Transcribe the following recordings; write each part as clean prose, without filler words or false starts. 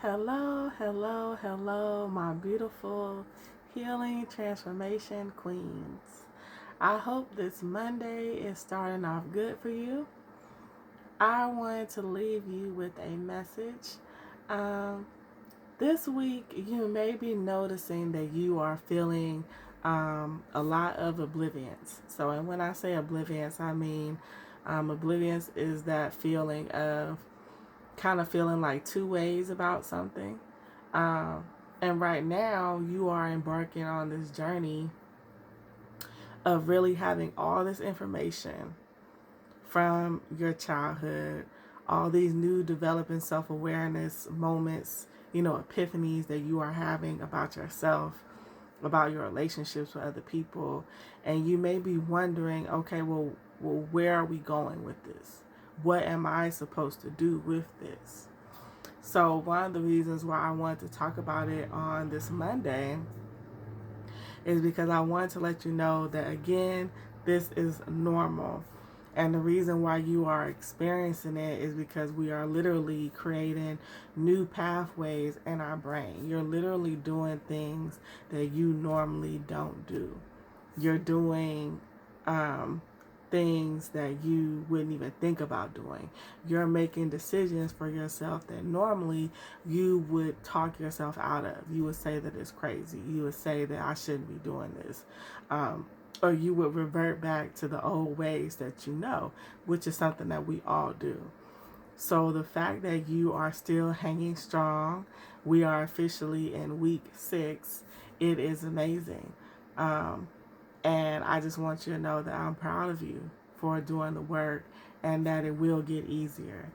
Hello, hello, hello, my beautiful healing transformation queens. I hope this Monday is starting off good for you. I wanted to leave you with a message. Um, this week, you may be noticing that you are feeling a lot of oblivions. So, and when I say oblivions, I mean oblivions is that feeling of kind of feeling like two ways about something. Um, and right now, you are embarking on this journey of really having all this information from your childhood, all these new developing self awareness moments, epiphanies that you are having about yourself, about your relationships with other people. And you may be wondering, okay, well, where are we going with this? What am I supposed to do with this? So, one of the reasons why I wanted to talk about it on this Monday is because I wanted to let you know that, again, this is normal. And the reason why you are experiencing it is because we are literally creating new pathways in our brain. You're literally doing things that you normally don't do. You're doing things that you wouldn't even think about doing. You're making decisions for yourself that normally you would talk yourself out of. You would say that it's crazy. You would say that I shouldn't be doing this. Or you would revert back to the old ways that you know, which is something that we all do. So the fact that you are still hanging strong, we are officially in week 6, it is amazing. Um, and I just want you to know that I'm proud of you for doing the work and that it will get easier.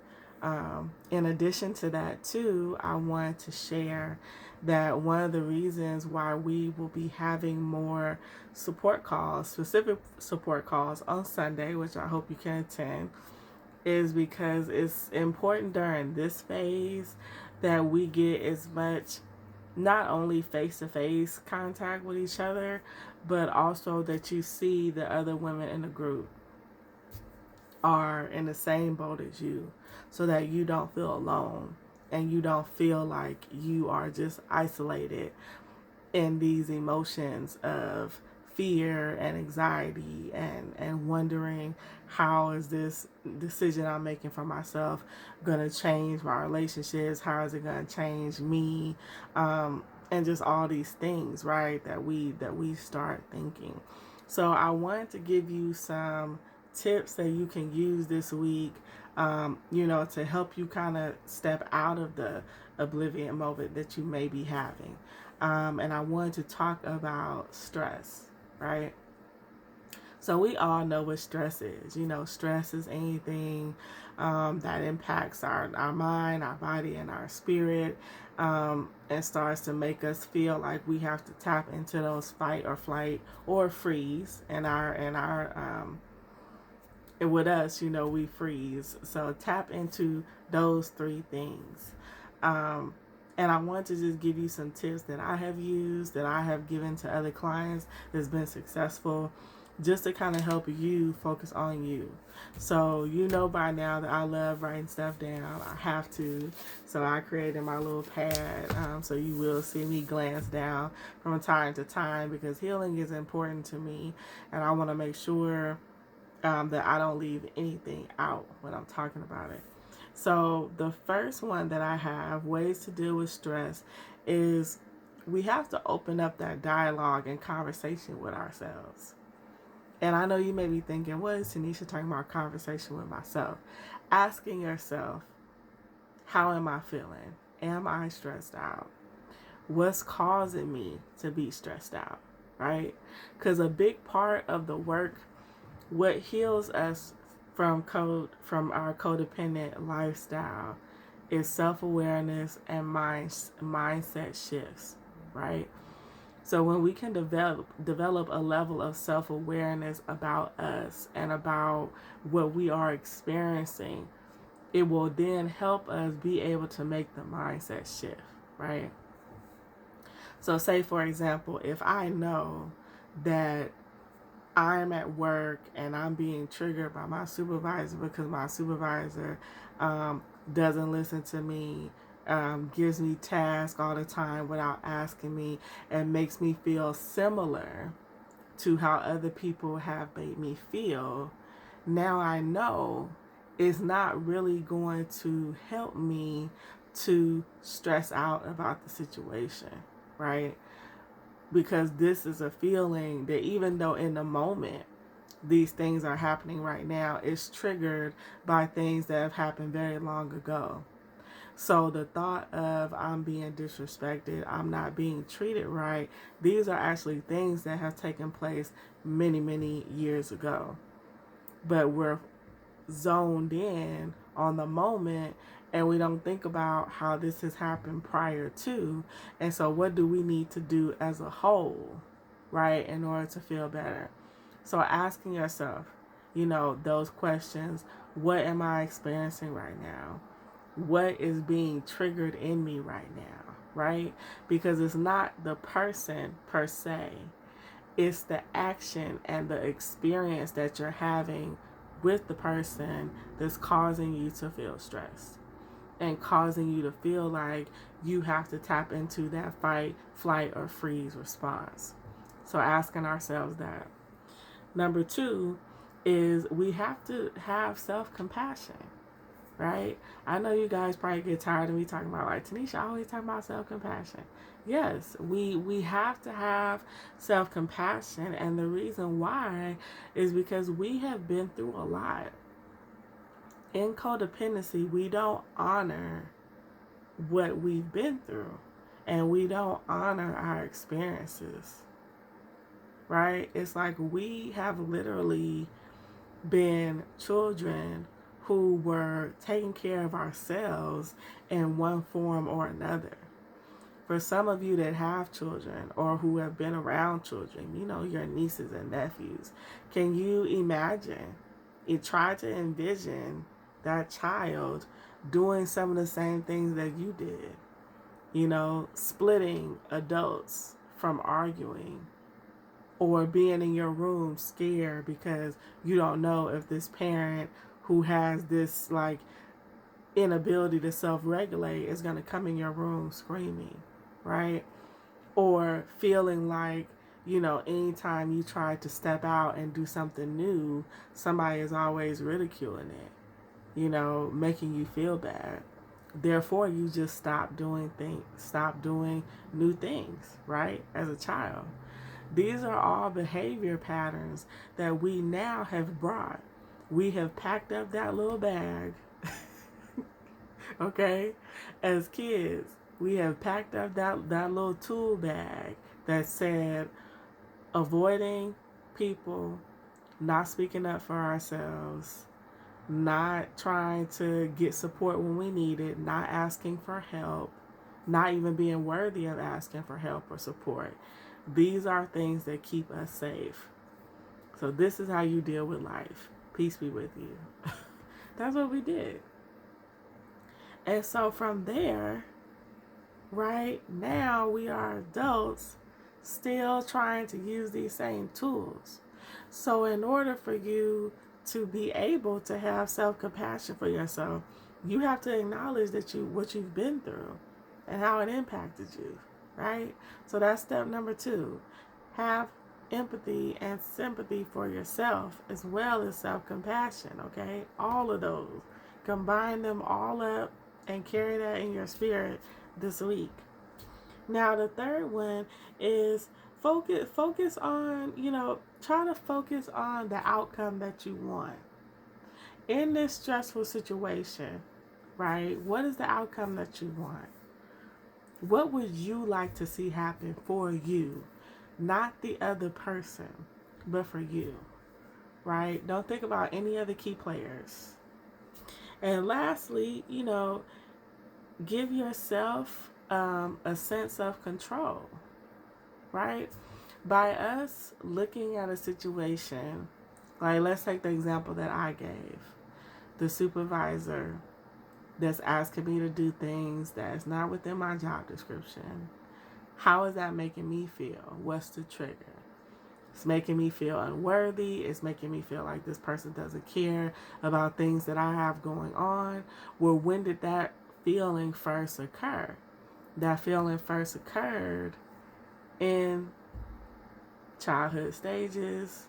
In addition to that, too, I wanted to share that one of the reasons why we will be having more support calls, specific support calls on Sunday, which I hope you can attend, is because it's important during this phase that we get as much not only face to face contact with each other, but also that you see the other women in the group are in the same boat as you so that you don't feel alone and you don't feel like you are just isolated in these emotions of fear and anxiety and wondering how is this decision I'm making for myself going to change my relationships, how is it going to change me, and just all these things, right, that we start thinking. So I wanted to give you some tips that you can use this week, to help you kind of step out of the oblivion moment that you may be having. And I wanted to talk about stress, right? So we all know what stress is. Stress is anything that impacts our mind, our body, and our spirit, and starts to make us feel like we have to tap into those fight or flight or freeze. And with us, we freeze. So tap into those 3 things. And I want to just give you some tips that I have used, that I have given to other clients that's been successful, just to kind of help you focus on you. So you know by now that I love writing stuff down. I have to. So I created my little pad. So you will see me glance down from time to time because healing is important to me. And I want to make sure that I don't leave anything out when I'm talking about it. So the first one that I have, ways to deal with stress, is we have to open up that dialogue and conversation with ourselves. And I know you may be thinking, what is Tanisha talking about conversation with myself? Asking yourself, how am I feeling? Am I stressed out? What's causing me to be stressed out, right? Because a big part of the work, what heals us from our codependent lifestyle, is self-awareness and mindset shifts, right? So when we can develop a level of self-awareness about us and about what we are experiencing, it will then help us be able to make the mindset shift, right? So say for example, if I know that I'm at work and I'm being triggered by my supervisor because my supervisor doesn't listen to me, gives me tasks all the time without asking me, and makes me feel similar to how other people have made me feel, now I know it's not really going to help me to stress out about the situation, right? Because this is a feeling that, even though in the moment these things are happening right now, it's triggered by things that have happened very long ago. So the thought of I'm being disrespected, I'm not being treated right, these are actually things that have taken place many, many years ago. But we're zoned in on the moment, and we don't think about how this has happened prior to. And so what do we need to do as a whole, right, in order to feel better? So asking yourself, those questions. What am I experiencing right now? What is being triggered in me right now, right? Because it's not the person per se, it's the action and the experience that you're having with the person that's causing you to feel stressed and causing you to feel like you have to tap into that fight, flight, or freeze response. So asking ourselves that. Number 2 is we have to have self-compassion, right? I know you guys probably get tired of me talking about, like, Tanisha always talking about self-compassion. Yes, we have to have self-compassion, and the reason why is because we have been through a lot. In codependency, we don't honor what we've been through, and we don't honor our experiences, right? It's like we have literally been children who were taking care of ourselves in one form or another. For some of you that have children or who have been around children, your nieces and nephews, can you imagine? You try to envision that child doing some of the same things that you did, splitting adults from arguing, or being in your room scared because you don't know if this parent who has this like inability to self-regulate is going to come in your room screaming, right? Or feeling like, anytime you try to step out and do something new, somebody is always ridiculing it, making you feel bad. Therefore, you just stop doing new things, right? As a child. These are all behavior patterns that we now have brought. We have packed up that little bag, okay? As kids, we have packed up that little tool bag that said avoiding people, not speaking up for ourselves, not trying to get support when we need it, not asking for help, not even being worthy of asking for help or support. These are things that keep us safe. So this is how you deal with life. Peace be with you. That's what we did. And so from there, right now we are adults still trying to use these same tools. So in order for you to be able to have self-compassion for yourself, you have to acknowledge that what you've been through and how it impacted you, right? So that's step number 2. Have empathy and sympathy for yourself as well as self-compassion, okay? All of those. Combine them all up and carry that in your spirit this week. Now the third one is focus on, try to focus on the outcome that you want. In this stressful situation, right? What is the outcome that you want? What would you like to see happen for you? Not the other person, but for you, right? Don't think about any other key players. And lastly, give yourself a sense of control, right? By us looking at a situation, like let's take the example that I gave. The supervisor that's asking me to do things that's not within my job description. How is that making me feel? What's the trigger? It's making me feel unworthy. It's making me feel like this person doesn't care about things that I have going on. Well, when did that feeling first occur. That feeling first occurred in childhood stages,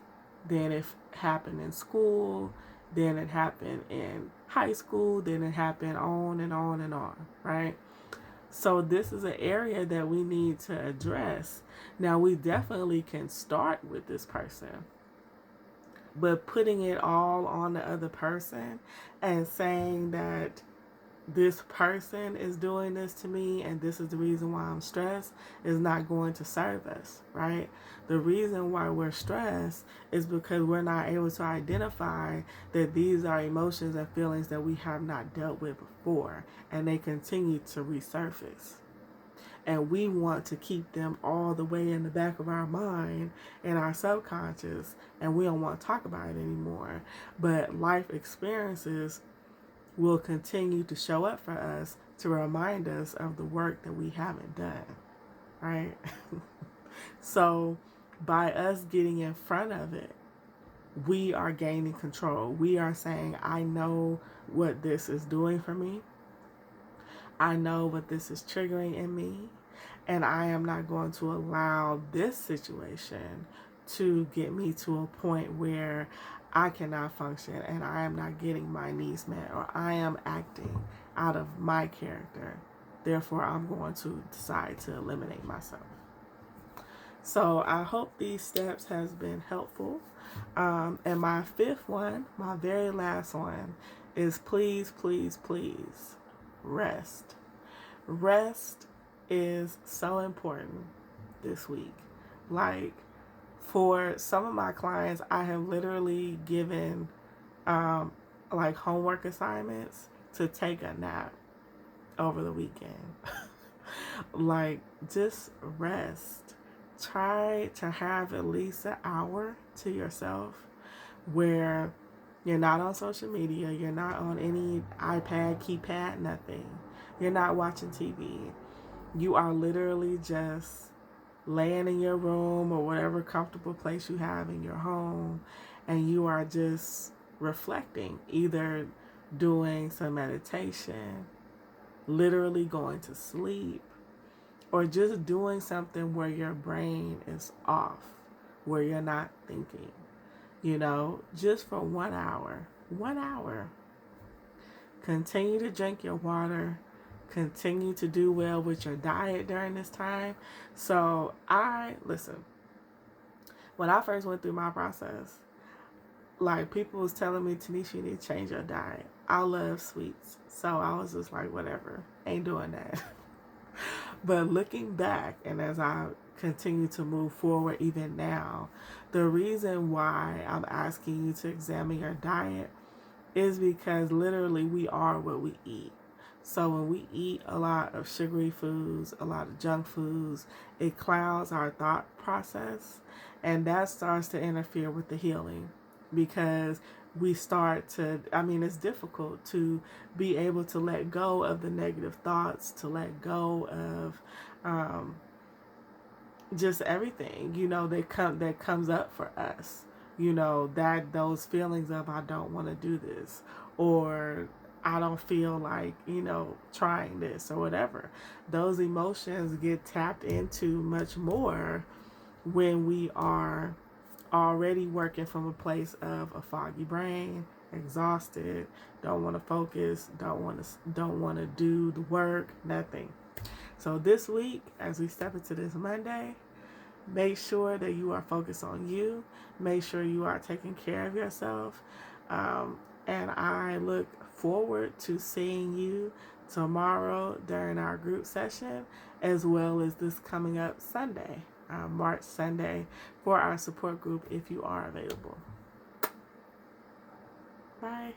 then it happened in school, then it happened in high school, then it happened on and on and on, right? So this is an area that we need to address. Now, we definitely can start with this person, but putting it all on the other person and saying that this person is doing this to me and this is the reason why I'm stressed is not going to serve us, right? The reason why we're stressed is because we're not able to identify that these are emotions and feelings that we have not dealt with before, and they continue to resurface. And we want to keep them all the way in the back of our mind and our subconscious, and we don't want to talk about it anymore. But life experiences will continue to show up for us to remind us of the work that we haven't done, right? So by us getting in front of it, we are gaining control. We are saying, I know what this is doing for me. I know what this is triggering in me, and I am not going to allow this situation to get me to a point where I cannot function and I am not getting my needs met, or I am acting out of my character. Therefore, I'm going to decide to eliminate myself. So I hope these steps has been helpful. And my fifth one, my very last one, is please, please, please rest. Rest is so important this week. Like, for some of my clients, I have literally given like homework assignments to take a nap over the weekend. Like, just rest. Try to have at least an hour to yourself where you're not on social media, you're not on any iPad, keypad, nothing. You're not watching TV. You are literally just laying in your room or whatever comfortable place you have in your home, and you are just reflecting, either doing some meditation, literally going to sleep, or just doing something where your brain is off, where you're not thinking, just for 1 hour. 1 hour. Continue to drink your water. Continue to do well with your diet during this time. So listen, when I first went through my process, like, people was telling me, Tanisha, you need to change your diet. I love sweets. So I was just like, whatever, ain't doing that. But looking back, and as I continue to move forward even now, the reason why I'm asking you to examine your diet is because literally we are what we eat. So when we eat a lot of sugary foods, a lot of junk foods, it clouds our thought process, and that starts to interfere with the healing, because we start to, it's difficult to be able to let go of the negative thoughts, to let go of just everything, that comes up for us, that those feelings of, I don't want to do this, or I don't feel like, trying this, or whatever. Those emotions get tapped into much more when we are already working from a place of a foggy brain, exhausted, don't want to focus, don't want to do the work, nothing. So this week, as we step into this Monday, make sure that you are focused on you. Make sure you are taking care of yourself. And I look forward to seeing you tomorrow during our group session, as well as this coming up Sunday, March Sunday, for our support group if you are available. Bye.